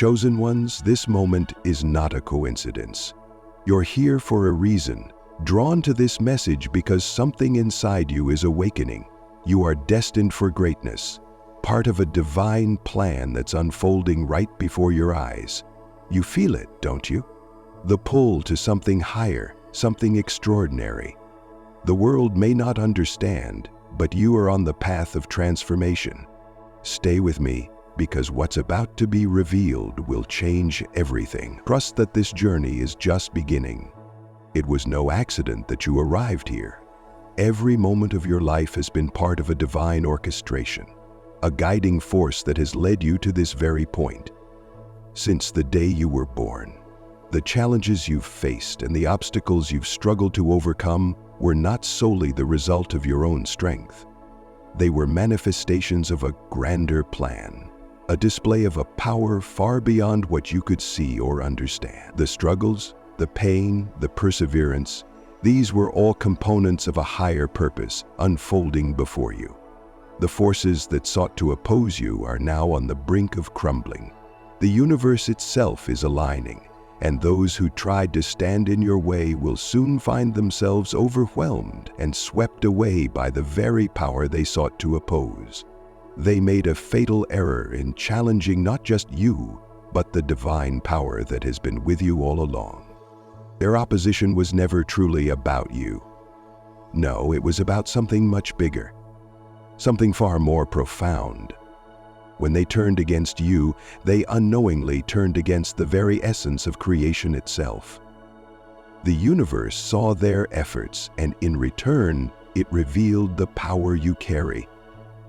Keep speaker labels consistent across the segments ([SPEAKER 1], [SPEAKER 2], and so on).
[SPEAKER 1] Chosen ones, this moment is not a coincidence. You're here for a reason, drawn to this message because something inside you is awakening. You are destined for greatness, part of a divine plan that's unfolding right before your eyes. You feel it, don't you? The pull to something higher, something extraordinary. The world may not understand, but you are on the path of transformation. Stay with me, because what's about to be revealed will change everything. Trust that this journey is just beginning. It was no accident that you arrived here. Every moment of your life has been part of a divine orchestration, a guiding force that has led you to this very point. Since the day you were born, the challenges you've faced and the obstacles you've struggled to overcome were not solely the result of your own strength. They were manifestations of a grander plan, a display of a power far beyond what you could see or understand. The struggles, the pain, the perseverance, these were all components of a higher purpose unfolding before you. The forces that sought to oppose you are now on the brink of crumbling. The universe itself is aligning, and those who tried to stand in your way will soon find themselves overwhelmed and swept away by the very power they sought to oppose. They made a fatal error in challenging not just you, but the divine power that has been with you all along. Their opposition was never truly about you. No, it was about something much bigger, something far more profound. When they turned against you, they unknowingly turned against the very essence of creation itself. The universe saw their efforts, and in return, it revealed the power you carry.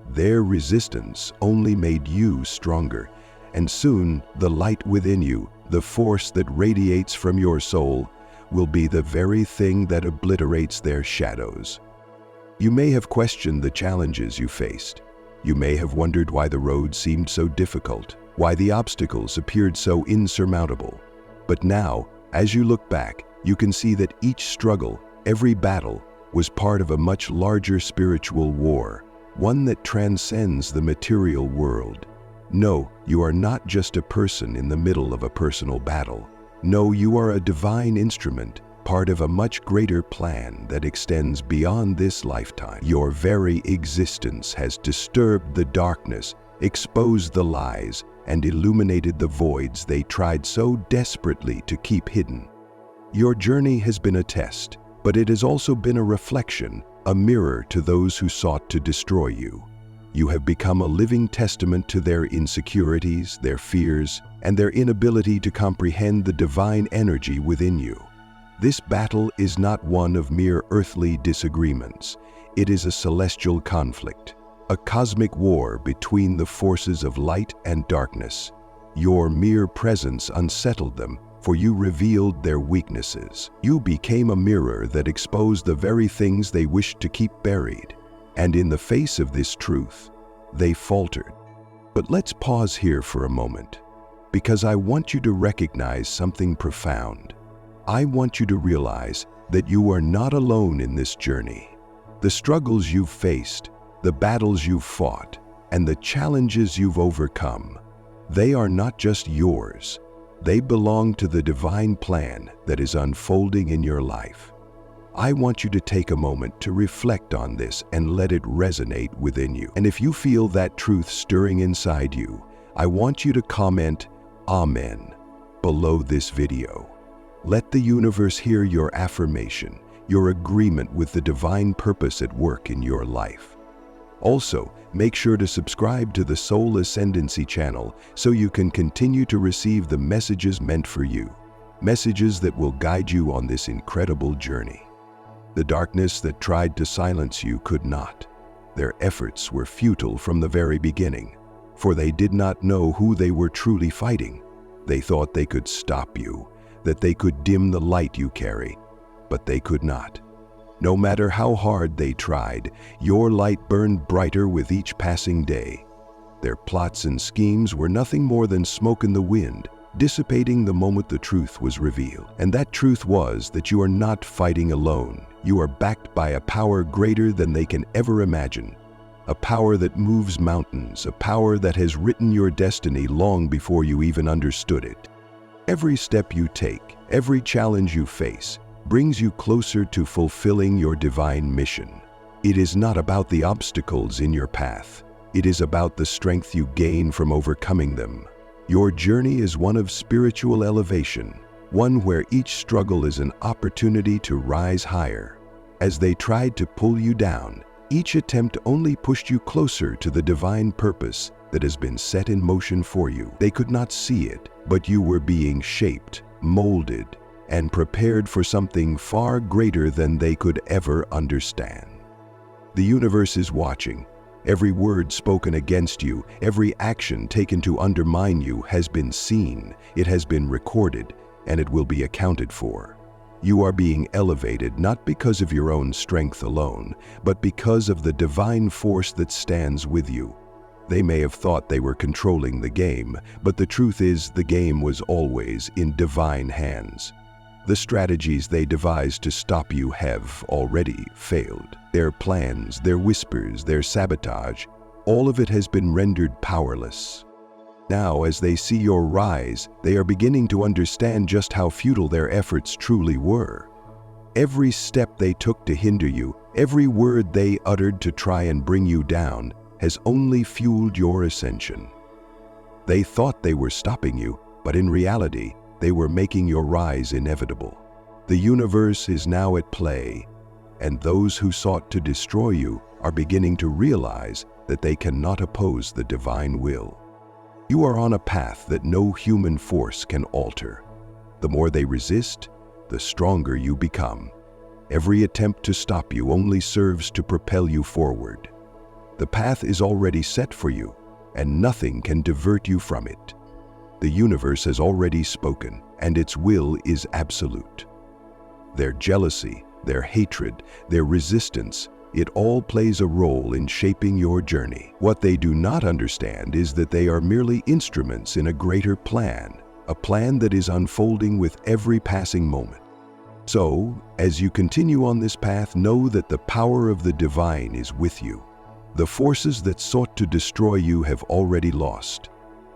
[SPEAKER 1] Their resistance only made you stronger, and soon the light within you, the force that radiates from your soul, will be the very thing that obliterates their shadows. You may have questioned the challenges you faced. You may have wondered why the road seemed so difficult, why the obstacles appeared so insurmountable. But now, as you look back, you can see that each struggle, every battle, was part of a much larger spiritual war, one that transcends the material world. No, you are not just a person in the middle of a personal battle. No, you are a divine instrument, part of a much greater plan that extends beyond this lifetime. Your very existence has disturbed the darkness, exposed the lies, and illuminated the voids they tried so desperately to keep hidden. Your journey has been a test, but it has also been a reflection, a mirror to those who sought to destroy you. You have become a living testament to their insecurities, their fears, and their inability to comprehend the divine energy within you. This battle is not one of mere earthly disagreements. It is a celestial conflict, a cosmic war between the forces of light and darkness. Your mere presence unsettled them, for you revealed their weaknesses. You became a mirror that exposed the very things they wished to keep buried. And in the face of this truth, they faltered. But let's pause here for a moment, because I want you to recognize something profound. I want you to realize that you are not alone in this journey. The struggles you've faced, the battles you've fought, and the challenges you've overcome, they are not just yours. They belong to the divine plan that is unfolding in your life. I want you to take a moment to reflect on this and let it resonate within you. And if you feel that truth stirring inside you, I want you to comment "Amen" below this video. Let the universe hear your affirmation, your agreement with the divine purpose at work in your life. Also, make sure to subscribe to the Soul Ascendancy channel so you can continue to receive the messages meant for you, messages that will guide you on this incredible journey. The darkness that tried to silence you could not. Their efforts were futile from the very beginning, for they did not know who they were truly fighting. They thought they could stop you, that they could dim the light you carry, but they could not. No matter how hard they tried, your light burned brighter with each passing day. Their plots and schemes were nothing more than smoke in the wind, dissipating the moment the truth was revealed. And that truth was that you are not fighting alone. You are backed by a power greater than they can ever imagine. a power that moves mountains, a power that has written your destiny long before you even understood it. Every step you take, every challenge you face, brings you closer to fulfilling your divine mission. It is not about the obstacles in your path. It is about the strength you gain from overcoming them. Your journey is one of spiritual elevation, one where each struggle is an opportunity to rise higher. As they tried to pull you down, each attempt only pushed you closer to the divine purpose that has been set in motion for you. They could not see it, but you were being shaped, molded, and prepared for something far greater than they could ever understand. The universe is watching. Every word spoken against you, every action taken to undermine you has been seen, it has been recorded, and it will be accounted for. You are being elevated not because of your own strength alone, but because of the divine force that stands with you. They may have thought they were controlling the game, but the truth is the game was always in divine hands. The strategies they devised to stop you have already failed. Their plans, their whispers, their sabotage, all of it has been rendered powerless. Now, as they see your rise, they are beginning to understand just how futile their efforts truly were. Every step they took to hinder you, every word they uttered to try and bring you down, has only fueled your ascension. They thought they were stopping you, but in reality, they were making your rise inevitable. The universe is now at play, and those who sought to destroy you are beginning to realize that they cannot oppose the divine will. You are on a path that no human force can alter. The more they resist, the stronger you become. Every attempt to stop you only serves to propel you forward. The path is already set for you, and nothing can divert you from it. The universe has already spoken, and its will is absolute. Their jealousy, their hatred, their resistance, it all plays a role in shaping your journey. What they do not understand is that they are merely instruments in a greater plan, a plan that is unfolding with every passing moment. So, as you continue on this path, know that the power of the divine is with you. The forces that sought to destroy you have already lost.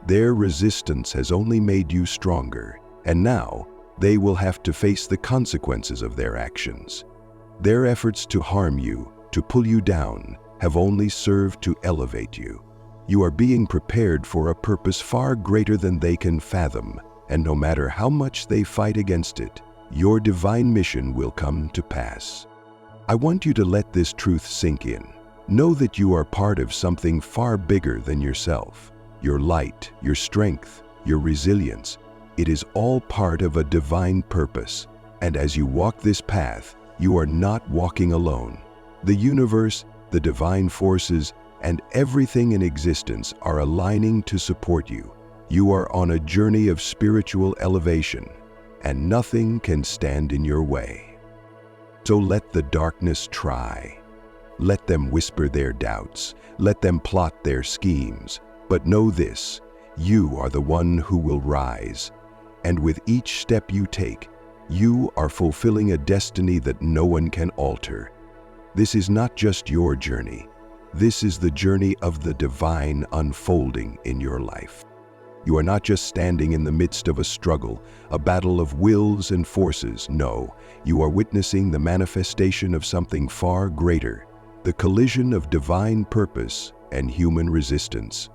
[SPEAKER 1] Their resistance has only made you stronger, and now they will have to face the consequences of their actions. Their efforts to harm you, to pull you down, have only served to elevate you. You are being prepared for a purpose far greater than they can fathom, and no matter how much they fight against it, your divine mission will come to pass. I want you to let this truth sink in. Know that you are part of something far bigger than yourself. Your light, your strength, your resilience, it is all part of a divine purpose. And as you walk this path, you are not walking alone. The universe, the divine forces, and everything in existence are aligning to support you. You are on a journey of spiritual elevation, and nothing can stand in your way. So let the darkness try. Let them whisper their doubts. Let them plot their schemes. But know this, you are the one who will rise. And with each step you take, you are fulfilling a destiny that no one can alter. This is not just your journey. This is the journey of the divine unfolding in your life. You are not just standing in the midst of a struggle, a battle of wills and forces. No, you are witnessing the manifestation of something far greater, the collision of divine purpose and human resistance.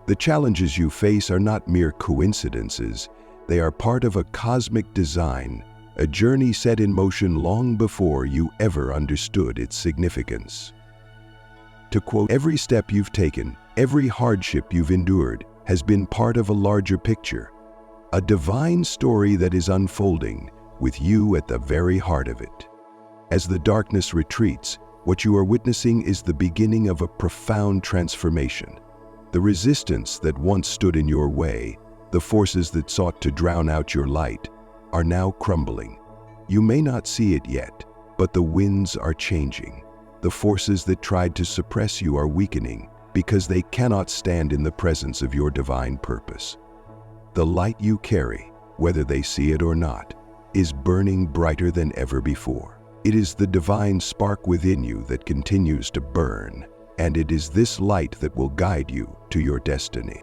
[SPEAKER 1] The challenges you face are not mere coincidences. They are part of a cosmic design, a journey set in motion long before you ever understood its significance. To quote, every step you've taken, every hardship you've endured, has been part of a larger picture, a divine story that is unfolding with you at the very heart of it. As the darkness retreats, what you are witnessing is the beginning of a profound transformation. The resistance that once stood in your way, the forces that sought to drown out your light, are now crumbling. You may not see it yet, but the winds are changing. The forces that tried to suppress you are weakening because they cannot stand in the presence of your divine purpose. The light you carry, whether they see it or not, is burning brighter than ever before. It is the divine spark within you that continues to burn, and it is this light that will guide you to your destiny.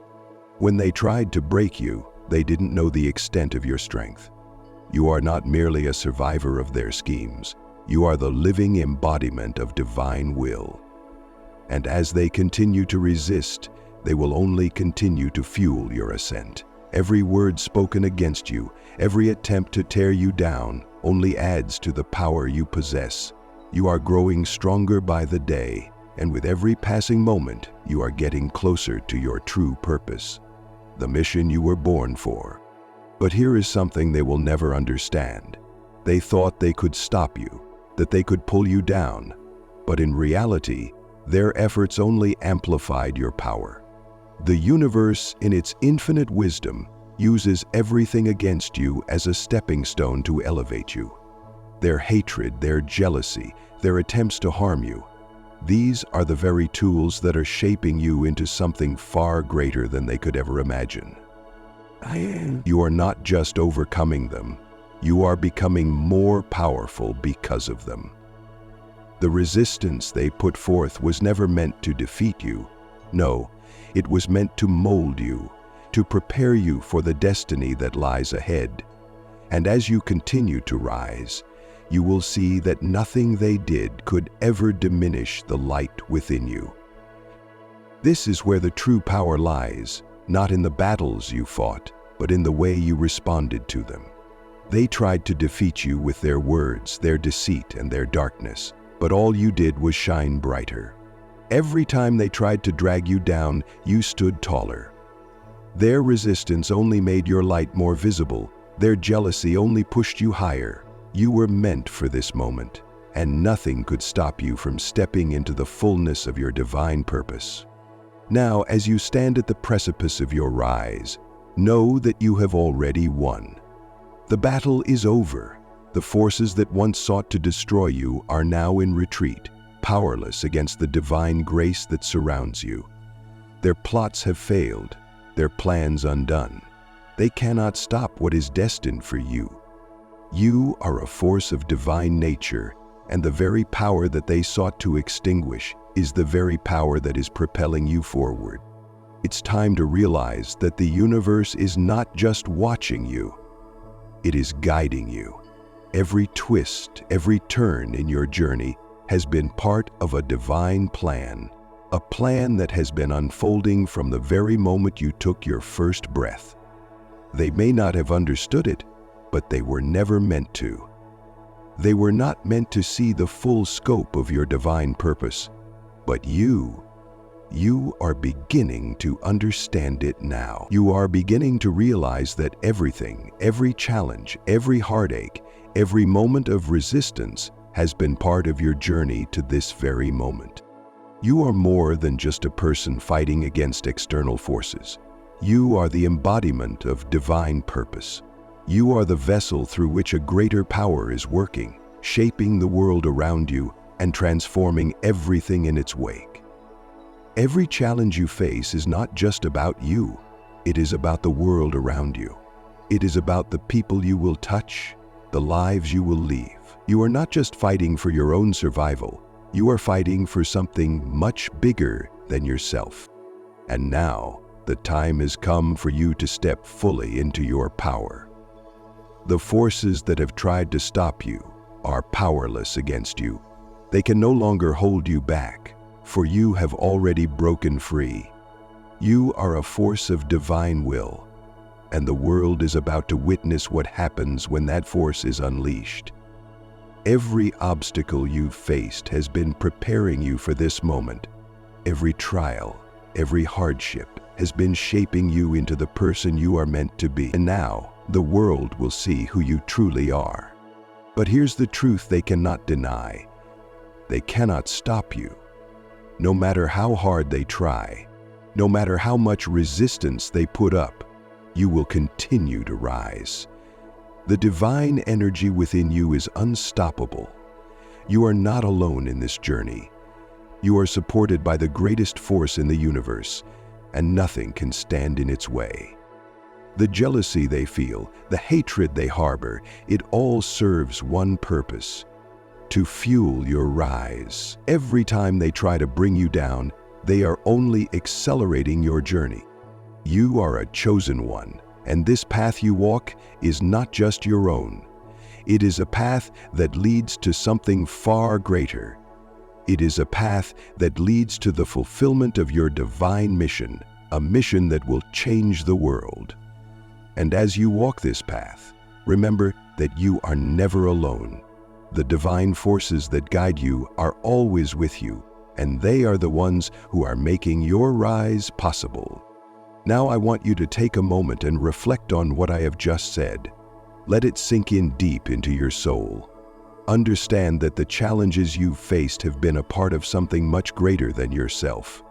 [SPEAKER 1] When they tried to break you, they didn't know the extent of your strength. You are not merely a survivor of their schemes. You are the living embodiment of divine will. And as they continue to resist, they will only continue to fuel your ascent. Every word spoken against you, every attempt to tear you down, only adds to the power you possess. You are growing stronger by the day, and with every passing moment, you are getting closer to your true purpose, the mission you were born for. But here is something they will never understand. They thought they could stop you, that they could pull you down, but in reality, their efforts only amplified your power. The universe, in its infinite wisdom, uses everything against you as a stepping stone to elevate you. Their hatred, their jealousy, their attempts to harm you, these are the very tools that are shaping you into something far greater than they could ever imagine. You are not just overcoming them, you are becoming more powerful because of them. The resistance they put forth was never meant to defeat you. No, it was meant to mold you, to prepare you for the destiny that lies ahead. And as you continue to rise, you will see that nothing they did could ever diminish the light within you. This is where the true power lies, not in the battles you fought, but in the way you responded to them. They tried to defeat you with their words, their deceit, and their darkness, but all you did was shine brighter. Every time they tried to drag you down, you stood taller. Their resistance only made your light more visible. Their jealousy only pushed you higher. You were meant for this moment, and nothing could stop you from stepping into the fullness of your divine purpose. Now, as you stand at the precipice of your rise, know that you have already won. The battle is over. The forces that once sought to destroy you are now in retreat, powerless against the divine grace that surrounds you. Their plots have failed, their plans undone. They cannot stop what is destined for you. You are a force of divine nature, and the very power that they sought to extinguish is the very power that is propelling you forward. It's time to realize that the universe is not just watching you, it is guiding you. Every twist, every turn in your journey has been part of a divine plan, a plan that has been unfolding from the very moment you took your first breath. They may not have understood it, but they were never meant to. They were not meant to see the full scope of your divine purpose, but you are beginning to understand it now. You are beginning to realize that everything, every challenge, every heartache, every moment of resistance has been part of your journey to this very moment. You are more than just a person fighting against external forces. You are the embodiment of divine purpose. You are the vessel through which a greater power is working, shaping the world around you and transforming everything in its wake. Every challenge you face is not just about you. It is about the world around you. It is about the people you will touch, the lives you will leave. You are not just fighting for your own survival. You are fighting for something much bigger than yourself. And now, the time has come for you to step fully into your power. The forces that have tried to stop you are powerless against you. They can no longer hold you back, for you have already broken free. You are a force of divine will, and the world is about to witness what happens when that force is unleashed. Every obstacle you've faced has been preparing you for this moment. Every trial, every hardship has been shaping you into the person you are meant to be. And now, the world will see who you truly are. But here's the truth they cannot deny. They cannot stop you. No matter how hard they try, no matter how much resistance they put up, you will continue to rise. The divine energy within you is unstoppable. You are not alone in this journey. You are supported by the greatest force in the universe, and nothing can stand in its way. The jealousy they feel, the hatred they harbor, it all serves one purpose: to fuel your rise. Every time they try to bring you down, they are only accelerating your journey. You are a chosen one, and this path you walk is not just your own. It is a path that leads to something far greater. It is a path that leads to the fulfillment of your divine mission, a mission that will change the world. And as you walk this path, remember that you are never alone. The divine forces that guide you are always with you, and they are the ones who are making your rise possible. Now I want you to take a moment and reflect on what I have just said. Let it sink in deep into your soul. Understand that the challenges you've faced have been a part of something much greater than yourself.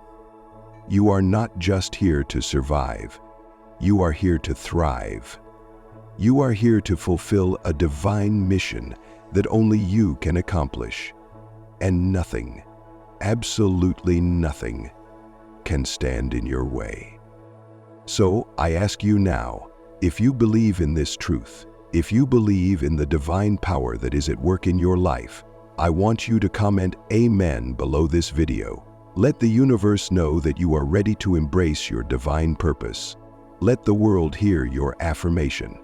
[SPEAKER 1] You are not just here to survive. You are here to thrive. You are here to fulfill a divine mission that only you can accomplish. And nothing, absolutely nothing, can stand in your way. So I ask you now, if you believe in this truth, if you believe in the divine power that is at work in your life, I want you to comment Amen below this video. Let the universe know that you are ready to embrace your divine purpose. Let the world hear your affirmation.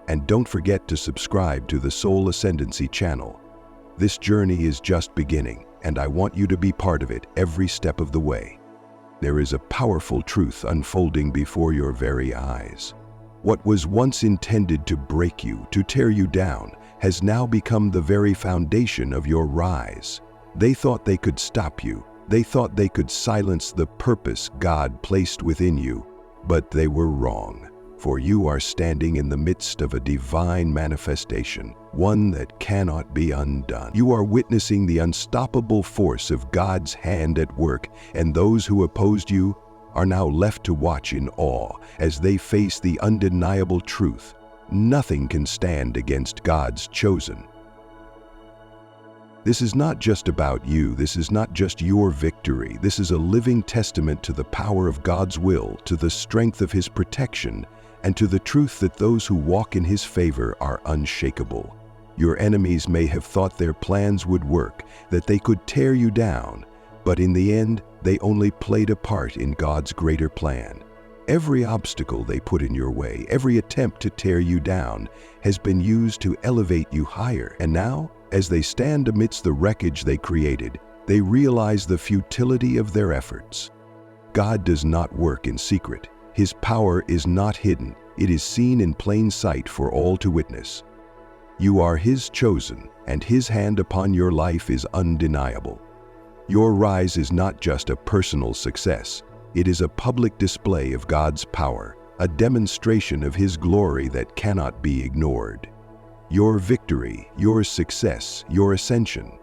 [SPEAKER 1] And don't forget to subscribe to the Soul Ascendancy channel. This journey is just beginning, and I want you to be part of it every step of the way. There is a powerful truth unfolding before your very eyes. What was once intended to break you, to tear you down, has now become the very foundation of your rise. They thought they could stop you. They thought they could silence the purpose God placed within you, but they were wrong. For you are standing in the midst of a divine manifestation, one that cannot be undone. You are witnessing the unstoppable force of God's hand at work, and those who opposed you are now left to watch in awe as they face the undeniable truth. Nothing can stand against God's chosen. This is not just about you. This is not just your victory. This is a living testament to the power of God's will, to the strength of His protection, and to the truth that those who walk in His favor are unshakable. Your enemies may have thought their plans would work, that they could tear you down, but in the end, they only played a part in God's greater plan. Every obstacle they put in your way, every attempt to tear you down, has been used to elevate you higher. And now, as they stand amidst the wreckage they created, they realize the futility of their efforts. God does not work in secret. His power is not hidden. It is seen in plain sight for all to witness. You are His chosen, and His hand upon your life is undeniable. Your rise is not just a personal success. It is a public display of God's power, a demonstration of His glory that cannot be ignored. Your victory, your success, your ascension,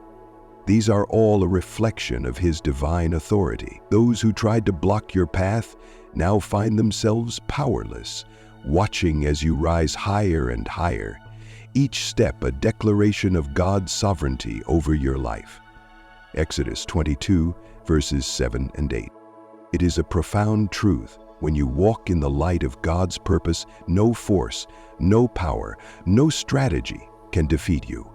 [SPEAKER 1] these are all a reflection of His divine authority. Those who tried to block your path now find themselves powerless, watching as you rise higher and higher, each step a declaration of God's sovereignty over your life. Exodus 22, verses 7 and 8. It is a profound truth. When you walk in the light of God's purpose, no force, no power, no strategy can defeat you.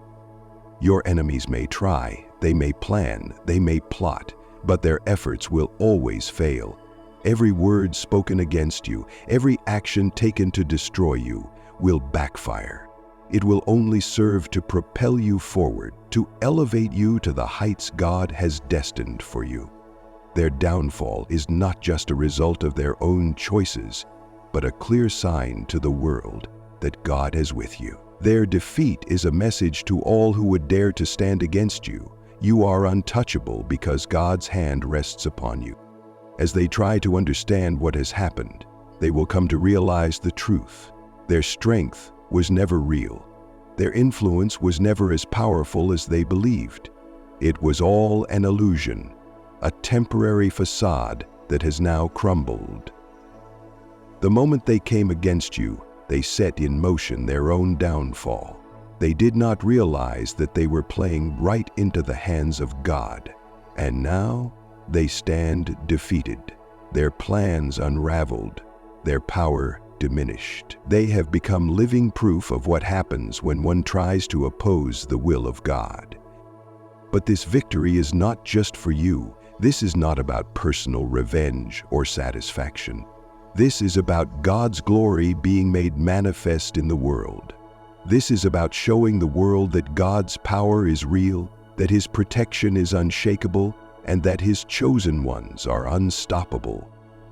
[SPEAKER 1] Your enemies may try, they may plan, they may plot, but their efforts will always fail. Every word spoken against you, every action taken to destroy you, will backfire. It will only serve to propel you forward, to elevate you to the heights God has destined for you. Their downfall is not just a result of their own choices, but a clear sign to the world that God is with you. Their defeat is a message to all who would dare to stand against you. You are untouchable because God's hand rests upon you. As they try to understand what has happened, they will come to realize the truth. Their strength was never real. Their influence was never as powerful as they believed. It was all an illusion, a temporary facade that has now crumbled. The moment they came against you, they set in motion their own downfall. They did not realize that they were playing right into the hands of God. And now they stand defeated, their plans unraveled, their power diminished. They have become living proof of what happens when one tries to oppose the will of God. But this victory is not just for you. This is not about personal revenge or satisfaction. This is about God's glory being made manifest in the world. This is about showing the world that God's power is real, that His protection is unshakable, and that His chosen ones are unstoppable.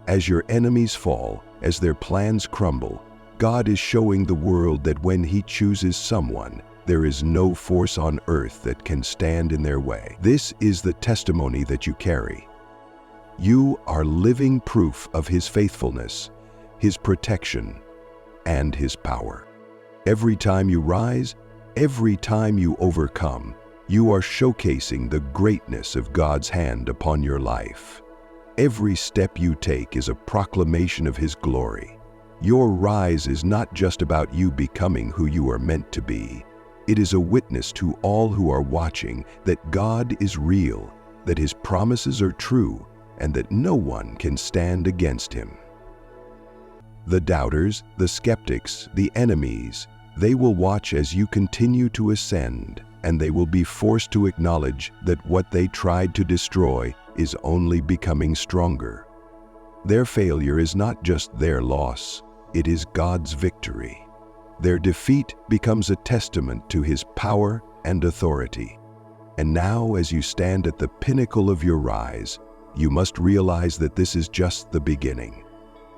[SPEAKER 1] As your enemies fall, as their plans crumble, God is showing the world that when He chooses someone, there is no force on earth that can stand in their way. This is the testimony that you carry. You are living proof of His faithfulness, His protection, and His power. Every time you rise, every time you overcome, you are showcasing the greatness of God's hand upon your life. Every step you take is a proclamation of His glory. Your rise is not just about you becoming who you are meant to be. It is a witness to all who are watching that God is real, that His promises are true, and that no one can stand against Him. The doubters, the skeptics, the enemies, they will watch as you continue to ascend, and they will be forced to acknowledge that what they tried to destroy is only becoming stronger. Their failure is not just their loss, it is God's victory. Their defeat becomes a testament to His power and authority. And now, as you stand at the pinnacle of your rise, you must realize that this is just the beginning.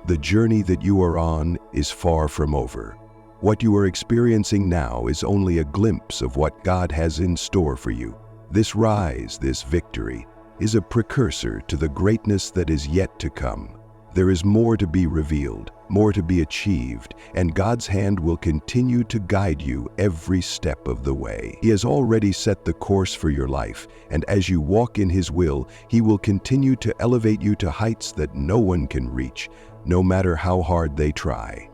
[SPEAKER 1] The journey that you are on is far from over. What you are experiencing now is only a glimpse of what God has in store for you. This rise, this victory, is a precursor to the greatness that is yet to come. There is more to be revealed, more to be achieved, and God's hand will continue to guide you every step of the way. He has already set the course for your life, and as you walk in His will, He will continue to elevate you to heights that no one can reach, no matter how hard they try.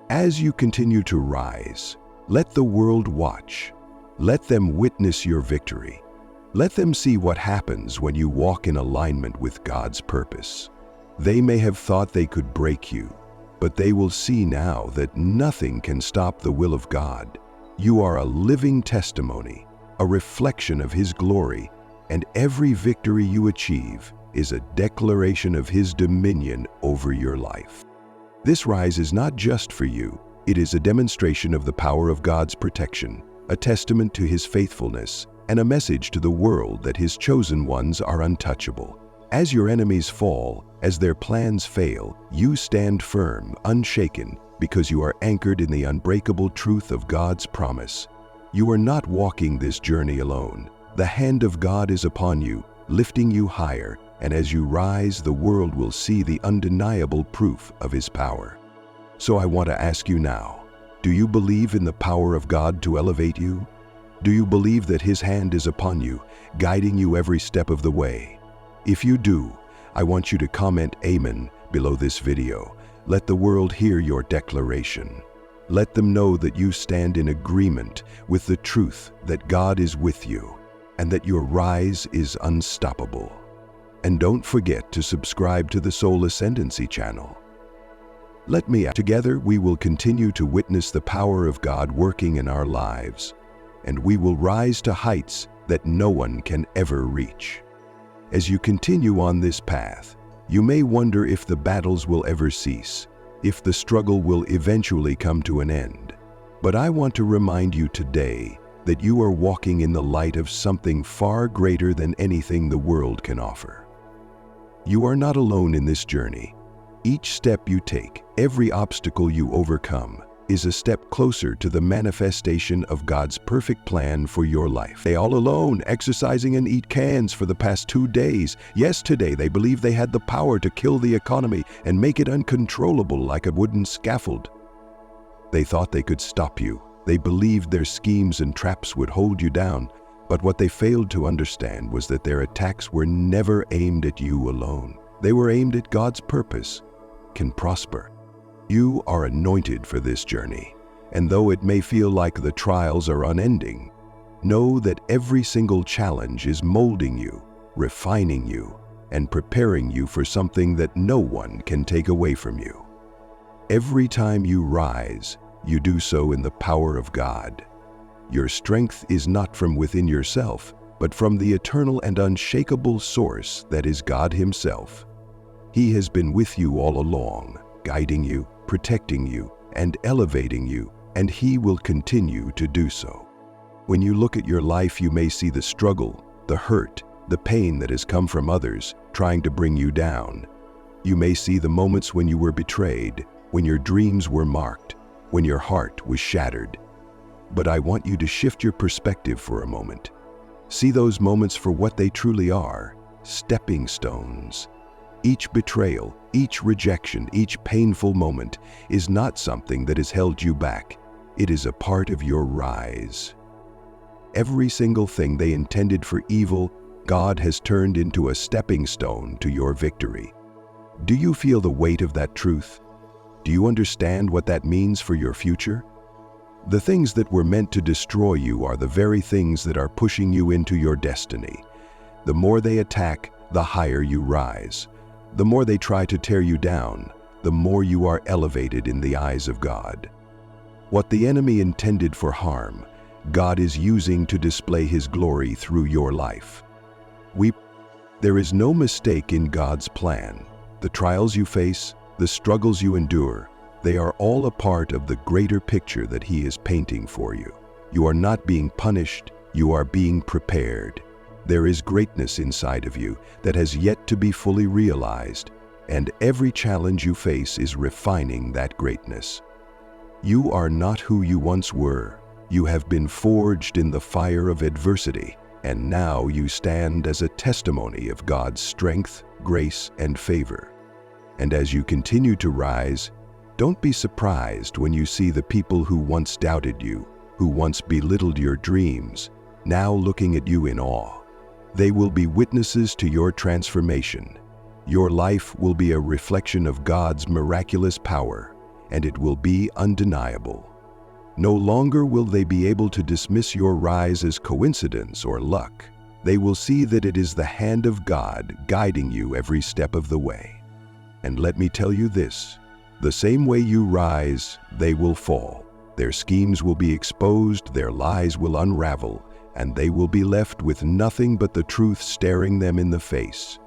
[SPEAKER 1] As you continue to rise, let the world watch. Let them witness your victory. Let them see what happens when you walk in alignment with God's purpose. They may have thought they could break you, but they will see now that nothing can stop the will of God. You are a living testimony, a reflection of His glory, and every victory you achieve is a declaration of His dominion over your life. This rise is not just for you, it is a demonstration of the power of God's protection, a testament to His faithfulness, and a message to the world that His chosen ones are untouchable. As your enemies fall, as their plans fail, you stand firm, unshaken, because you are anchored in the unbreakable truth of God's promise. You are not walking this journey alone. The hand of God is upon you, lifting you higher, and as you rise, the world will see the undeniable proof of His power. So I want to ask you now, do you believe in the power of God to elevate you? Do you believe that His hand is upon you, guiding you every step of the way? If you do, I want you to comment Amen below this video. Let the world hear your declaration. Let them know that you stand in agreement with the truth that God is with you and that your rise is unstoppable. And don't forget to subscribe to the Soul Ascendancy channel. Together we will continue to witness the power of God working in our lives, and we will rise to heights that no one can ever reach. As you continue on this path, you may wonder if the battles will ever cease, if the struggle will eventually come to an end. But I want to remind you today that you are walking in the light of something far greater than anything the world can offer. You are not alone in this journey. Each step you take, every obstacle you overcome, is a step closer to the manifestation of God's perfect plan for your life. They all alone, exercising and eat cans for the past 2 days. Yes, today they believe they had the power to kill the economy and make it uncontrollable like a wooden scaffold. They thought they could stop you. They believed their schemes and traps would hold you down. But what they failed to understand was that their attacks were never aimed at you alone. They were aimed at God's purpose, can prosper. You are anointed for this journey, and though it may feel like the trials are unending, know that every single challenge is molding you, refining you, and preparing you for something that no one can take away from you. Every time you rise, you do so in the power of God. Your strength is not from within yourself, but from the eternal and unshakable source that is God Himself. He has been with you all along, guiding you, protecting you, and elevating you, and He will continue to do so. When you look at your life, you may see the struggle, the hurt, the pain that has come from others trying to bring you down. You may see the moments when you were betrayed, when your dreams were marked, when your heart was shattered. But I want you to shift your perspective for a moment. See those moments for what they truly are, stepping stones. Each betrayal, each rejection, each painful moment is not something that has held you back. It is a part of your rise. Every single thing they intended for evil, God has turned into a stepping stone to your victory. Do you feel the weight of that truth? Do you understand what that means for your future? The things that were meant to destroy you are the very things that are pushing you into your destiny. The more they attack, the higher you rise. The more they try to tear you down, the more you are elevated in the eyes of God. What the enemy intended for harm, God is using to display His glory through your life. There is no mistake in God's plan. The trials you face, the struggles you endure, they are all a part of the greater picture that He is painting for you. You are not being punished, you are being prepared. There is greatness inside of you that has yet to be fully realized, and every challenge you face is refining that greatness. You are not who you once were. You have been forged in the fire of adversity, and now you stand as a testimony of God's strength, grace, and favor. And as you continue to rise, don't be surprised when you see the people who once doubted you, who once belittled your dreams, now looking at you in awe. They will be witnesses to your transformation. Your life will be a reflection of God's miraculous power, and it will be undeniable. No longer will they be able to dismiss your rise as coincidence or luck. They will see that it is the hand of God guiding you every step of the way. And let me tell you this, the same way you rise, they will fall. Their schemes will be exposed, their lies will unravel, and they will be left with nothing but the truth staring them in the face.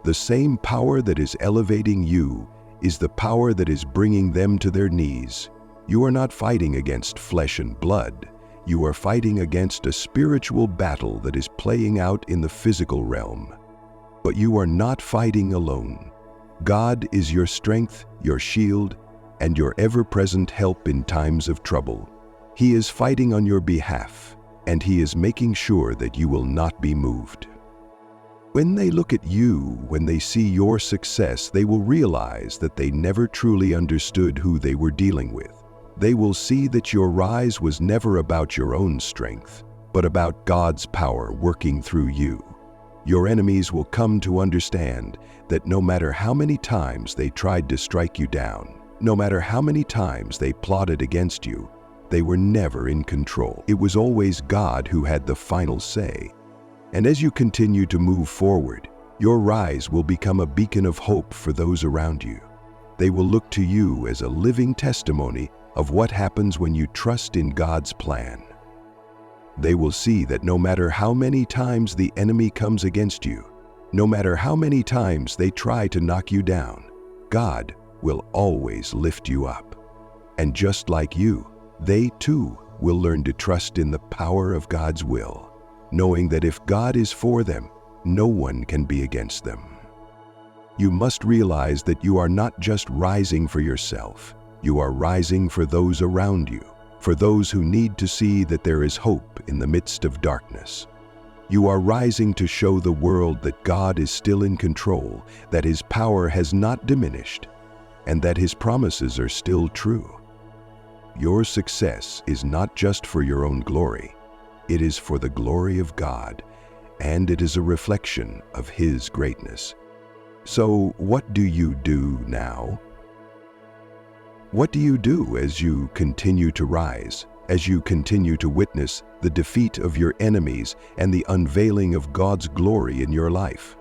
[SPEAKER 1] The same power that is elevating you is the power that is bringing them to their knees. You are not fighting against flesh and blood. You are fighting against a spiritual battle that is playing out in the physical realm. But you are not fighting alone. God is your strength, your shield, and your ever-present help in times of trouble. He is fighting on your behalf, and He is making sure that you will not be moved. When they look at you, when they see your success, they will realize that they never truly understood who they were dealing with. They will see that your rise was never about your own strength, but about God's power working through you. Your enemies will come to understand that no matter how many times they tried to strike you down, no matter how many times they plotted against you, they were never in control. It was always God who had the final say. And as you continue to move forward, your rise will become a beacon of hope for those around you. They will look to you as a living testimony of what happens when you trust in God's plan. They will see that no matter how many times the enemy comes against you, no matter how many times they try to knock you down, God will always lift you up. And just like you, they too will learn to trust in the power of God's will, knowing that if God is for them, no one can be against them. You must realize that you are not just rising for yourself. You are rising for those around you, for those who need to see that there is hope in the midst of darkness. You are rising to show the world that God is still in control, that His power has not diminished, and that His promises are still true. Your success is not just for your own glory. It is for the glory of God, and it is a reflection of His greatness. So what do you do now? What do you do as you continue to rise, as you continue to witness the defeat of your enemies and the unveiling of God's glory in your life?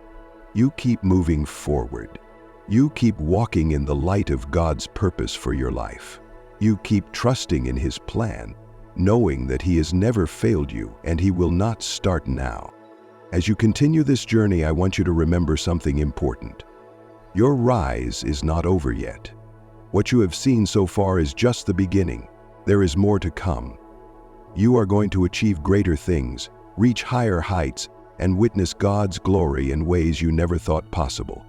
[SPEAKER 1] You keep moving forward. You keep walking in the light of God's purpose for your life. You keep trusting in His plan, knowing that He has never failed you and He will not start now. As you continue this journey, I want you to remember something important. Your rise is not over yet. What you have seen so far is just the beginning. There is more to come. You are going to achieve greater things, reach higher heights, and witness God's glory in ways you never thought possible.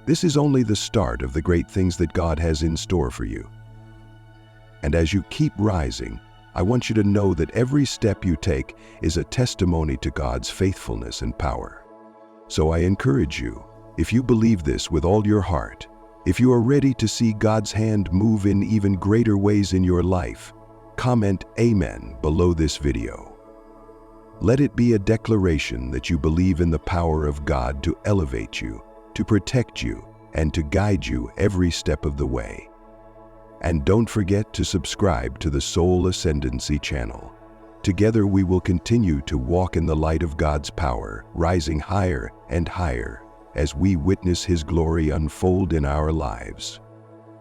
[SPEAKER 1] This is only the start of the great things that God has in store for you. And as you keep rising, I want you to know that every step you take is a testimony to God's faithfulness and power. So I encourage you, if you believe this with all your heart, if you are ready to see God's hand move in even greater ways in your life, comment Amen below this video. Let it be a declaration that you believe in the power of God to elevate you, to protect you, and to guide you every step of the way. And don't forget to subscribe to the Soul Ascendancy channel. Together we will continue to walk in the light of God's power, rising higher and higher as we witness His glory unfold in our lives.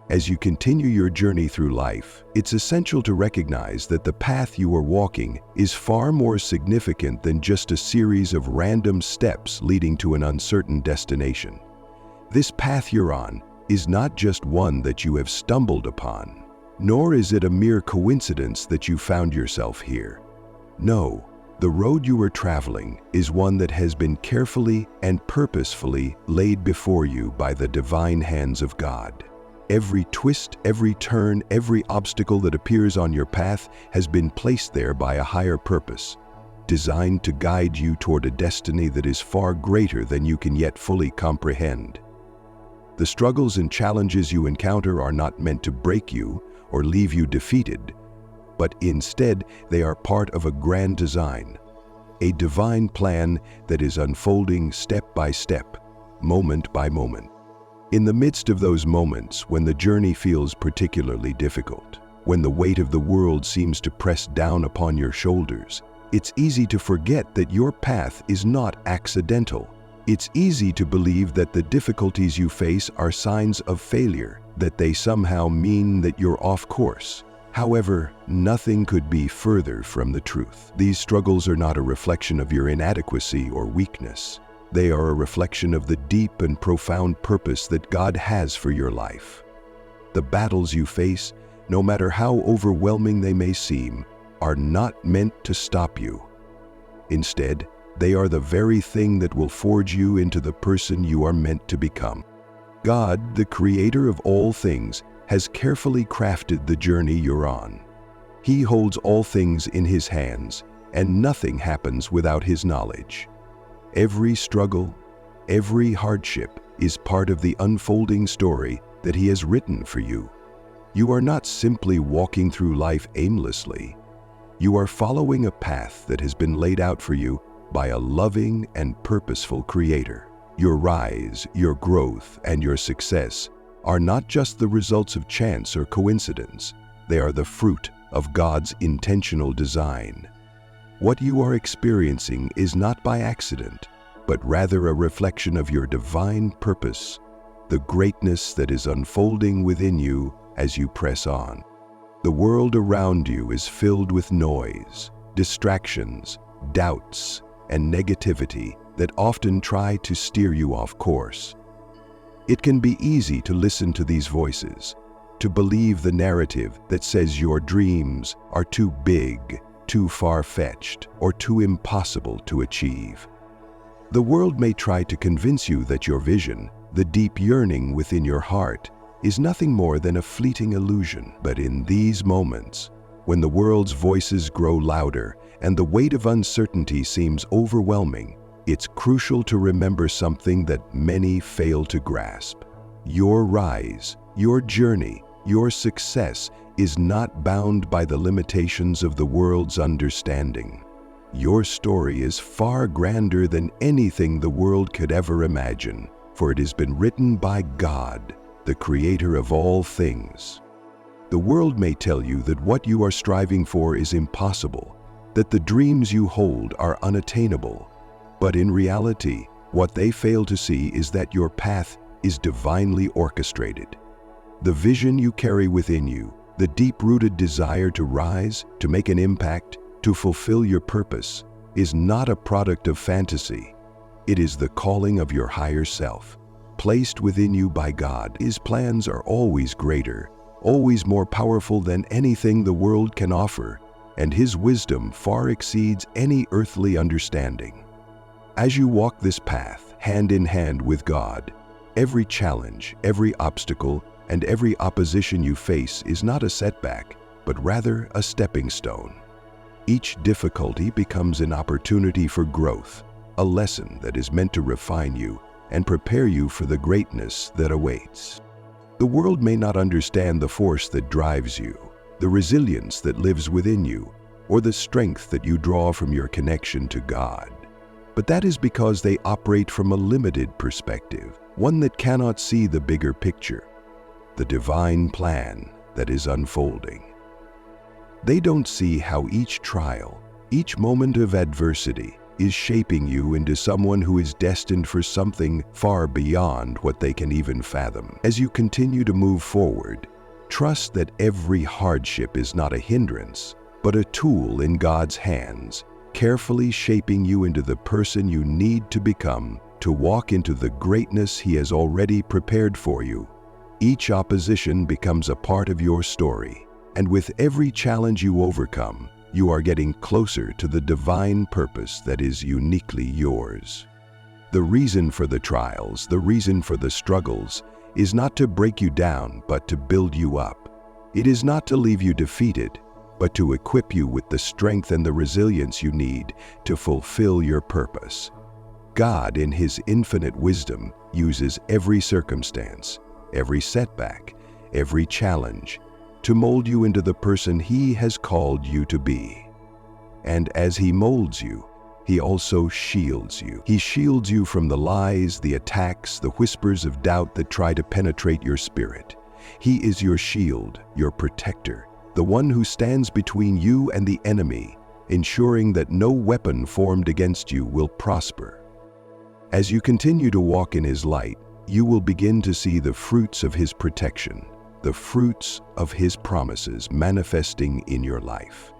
[SPEAKER 1] As you continue your journey through life, it's essential to recognize that the path you are walking is far more significant than just a series of random steps leading to an uncertain destination. This path you're on is not just one that you have stumbled upon, nor is it a mere coincidence that you found yourself here. No, the road you are traveling is one that has been carefully and purposefully laid before you by the divine hands of God. Every twist, every turn, every obstacle that appears on your path has been placed there by a higher purpose, designed to guide you toward a destiny that is far greater than you can yet fully comprehend. The struggles and challenges you encounter are not meant to break you or leave you defeated, but instead they are part of a grand design, a divine plan that is unfolding step by step, moment by moment. In the midst of those moments when the journey feels particularly difficult, when the weight of the world seems to press down upon your shoulders, it's easy to forget that your path is not accidental. It's easy to believe that the difficulties you face are signs of failure, that they somehow mean that you're off course. However, nothing could be further from the truth. These struggles are not a reflection of your inadequacy or weakness. They are a reflection of the deep and profound purpose that God has for your life. The battles you face, no matter how overwhelming they may seem, are not meant to stop you. Instead, they are the very thing that will forge you into the person you are meant to become. God, the creator of all things, has carefully crafted the journey you're on. He holds all things in His hands, and nothing happens without His knowledge. Every struggle, every hardship is part of the unfolding story that He has written for you. You are not simply walking through life aimlessly. You are following a path that has been laid out for you by a loving and purposeful Creator. Your rise, your growth, and your success are not just the results of chance or coincidence. They are the fruit of God's intentional design. What you are experiencing is not by accident, but rather a reflection of your divine purpose, the greatness that is unfolding within you as you press on. The world around you is filled with noise, distractions, doubts, and negativity that often try to steer you off course. It can be easy to listen to these voices, to believe the narrative that says your dreams are too big, too far-fetched, or too impossible to achieve. The world may try to convince you that your vision, the deep yearning within your heart, is nothing more than a fleeting illusion. But in these moments, when the world's voices grow louder and the weight of uncertainty seems overwhelming, it's crucial to remember something that many fail to grasp. Your rise, your journey, your success is not bound by the limitations of the world's understanding. Your story is far grander than anything the world could ever imagine, for it has been written by God, the Creator of all things. The world may tell you that what you are striving for is impossible, that the dreams you hold are unattainable. But in reality, what they fail to see is that your path is divinely orchestrated. The vision you carry within you, the deep-rooted desire to rise, to make an impact, to fulfill your purpose, is not a product of fantasy. It is the calling of your higher self, placed within you by God. His plans are always greater, always more powerful than anything the world can offer, and His wisdom far exceeds any earthly understanding. As you walk this path, hand in hand with God, every challenge, every obstacle, and every opposition you face is not a setback, but rather a stepping stone. Each difficulty becomes an opportunity for growth, a lesson that is meant to refine you and prepare you for the greatness that awaits. The world may not understand the force that drives you, the resilience that lives within you, or the strength that you draw from your connection to God. But that is because they operate from a limited perspective, one that cannot see the bigger picture, the divine plan that is unfolding. They don't see how each trial, each moment of adversity, is shaping you into someone who is destined for something far beyond what they can even fathom. As you continue to move forward, trust that every hardship is not a hindrance, but a tool in God's hands, carefully shaping you into the person you need to become to walk into the greatness He has already prepared for you. Each opposition becomes a part of your story, and with every challenge you overcome, you are getting closer to the divine purpose that is uniquely yours. The reason for the trials, the reason for the struggles, is not to break you down, but to build you up. It is not to leave you defeated, but to equip you with the strength and the resilience you need to fulfill your purpose. God, in His infinite wisdom, uses every circumstance, every setback, every challenge, to mold you into the person He has called you to be. And as He molds you, He also shields you. He shields you from the lies, the attacks, the whispers of doubt that try to penetrate your spirit. He is your shield, your protector, the one who stands between you and the enemy, ensuring that no weapon formed against you will prosper. As you continue to walk in His light, you will begin to see the fruits of His protection, the fruits of His promises manifesting in your life.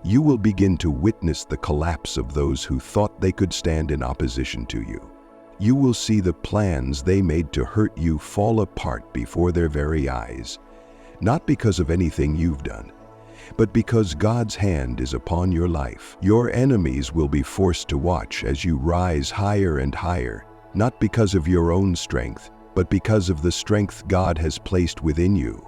[SPEAKER 1] You will begin to witness the collapse of those who thought they could stand in opposition to you. You will see the plans they made to hurt you fall apart before their very eyes, not because of anything you've done, but because God's hand is upon your life. Your enemies will be forced to watch as you rise higher and higher, not because of your own strength, but because of the strength God has placed within you.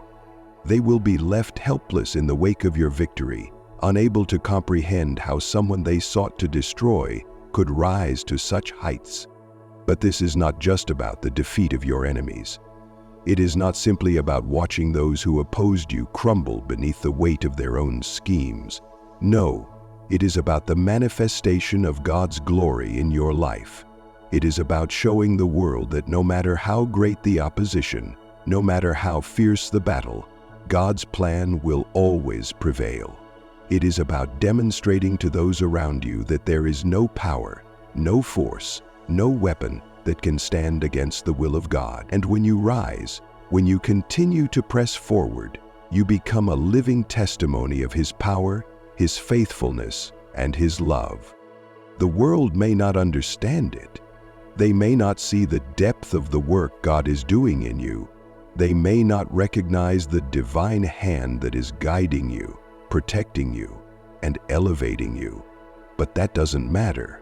[SPEAKER 1] They will be left helpless in the wake of your victory, unable to comprehend how someone they sought to destroy could rise to such heights. But this is not just about the defeat of your enemies. It is not simply about watching those who opposed you crumble beneath the weight of their own schemes. No, it is about the manifestation of God's glory in your life. It is about showing the world that no matter how great the opposition, no matter how fierce the battle, God's plan will always prevail. It is about demonstrating to those around you that there is no power, no force, no weapon that can stand against the will of God. And when you rise, when you continue to press forward, you become a living testimony of His power, His faithfulness, and His love. The world may not understand it. They may not see the depth of the work God is doing in you. They may not recognize the divine hand that is guiding you, protecting you, and elevating you. But that doesn't matter.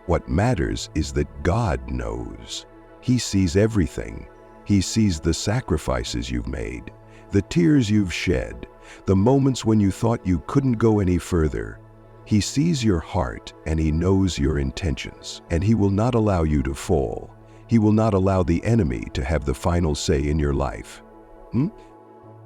[SPEAKER 1] What matters is that God knows. He sees everything. He sees the sacrifices you've made, the tears you've shed, the moments when you thought you couldn't go any further. He sees your heart and He knows your intentions, and He will not allow you to fall. He will not allow the enemy to have the final say in your life.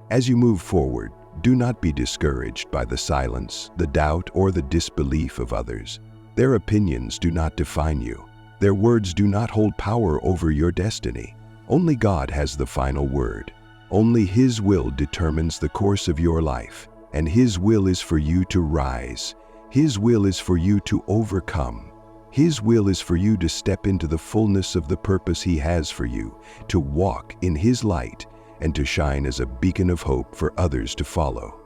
[SPEAKER 1] As you move forward, do not be discouraged by the silence, the doubt, or the disbelief of others. Their opinions do not define you. Their words do not hold power over your destiny. Only God has the final word. Only His will determines the course of your life, and His will is for you to rise. His will is for you to overcome. His will is for you to step into the fullness of the purpose He has for you, to walk in His light, and to shine as a beacon of hope for others to follow.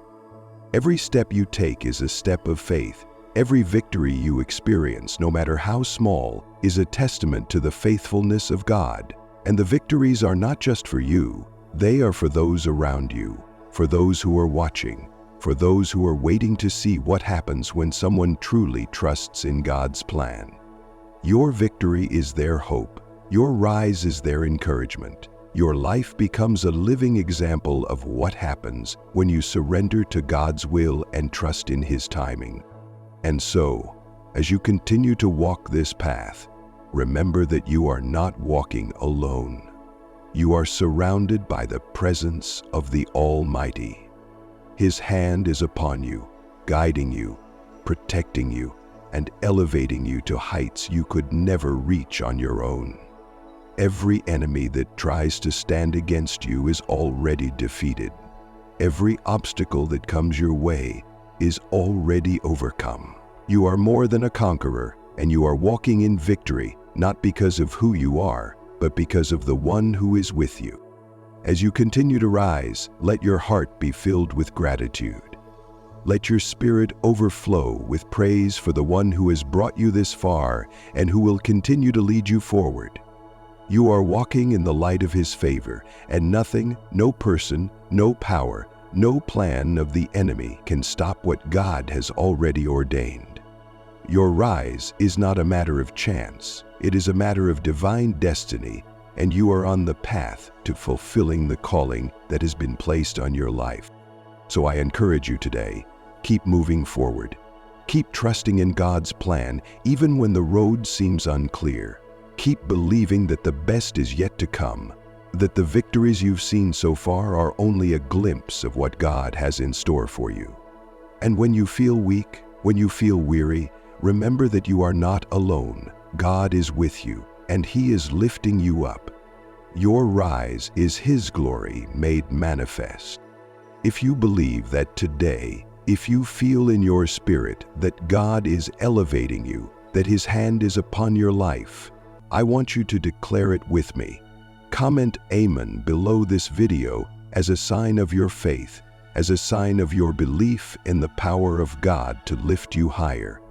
[SPEAKER 1] Every step you take is a step of faith, Every victory you experience, no matter how small, is a testament to the faithfulness of God. And the victories are not just for you, they are for those around you, for those who are watching, for those who are waiting to see what happens when someone truly trusts in God's plan. Your victory is their hope. Your rise is their encouragement. Your life becomes a living example of what happens when you surrender to God's will and trust in His timing. And so, as you continue to walk this path, remember that you are not walking alone. You are surrounded by the presence of the Almighty. His hand is upon you, guiding you, protecting you, and elevating you to heights you could never reach on your own. Every enemy that tries to stand against you is already defeated. Every obstacle that comes your way is already overcome. You are more than a conqueror, and you are walking in victory, not because of who you are, but because of the one who is with you. As you continue to rise, let your heart be filled with gratitude. Let your spirit overflow with praise for the one who has brought you this far and who will continue to lead you forward. You are walking in the light of His favor, and nothing, no person, no power, no plan of the enemy can stop what God has already ordained. Your rise is not a matter of chance. It is a matter of divine destiny, and you are on the path to fulfilling the calling that has been placed on your life. So I encourage you today, keep moving forward. Keep trusting in God's plan, even when the road seems unclear. Keep believing that the best is yet to come, that the victories you've seen so far are only a glimpse of what God has in store for you. And when you feel weak, when you feel weary, remember that you are not alone. God is with you, and He is lifting you up. Your rise is His glory made manifest. If you believe that today, if you feel in your spirit that God is elevating you, that His hand is upon your life, I want you to declare it with me. Comment Amen below this video as a sign of your faith, as a sign of your belief in the power of God to lift you higher.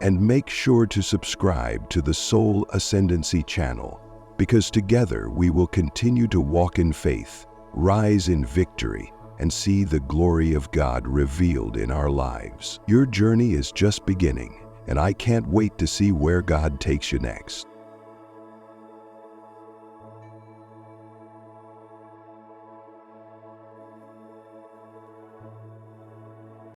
[SPEAKER 1] And make sure to subscribe to the Soul Ascendancy channel, because together we will continue to walk in faith, rise in victory, and see the glory of God revealed in our lives. Your journey is just beginning, and I can't wait to see where God takes you next.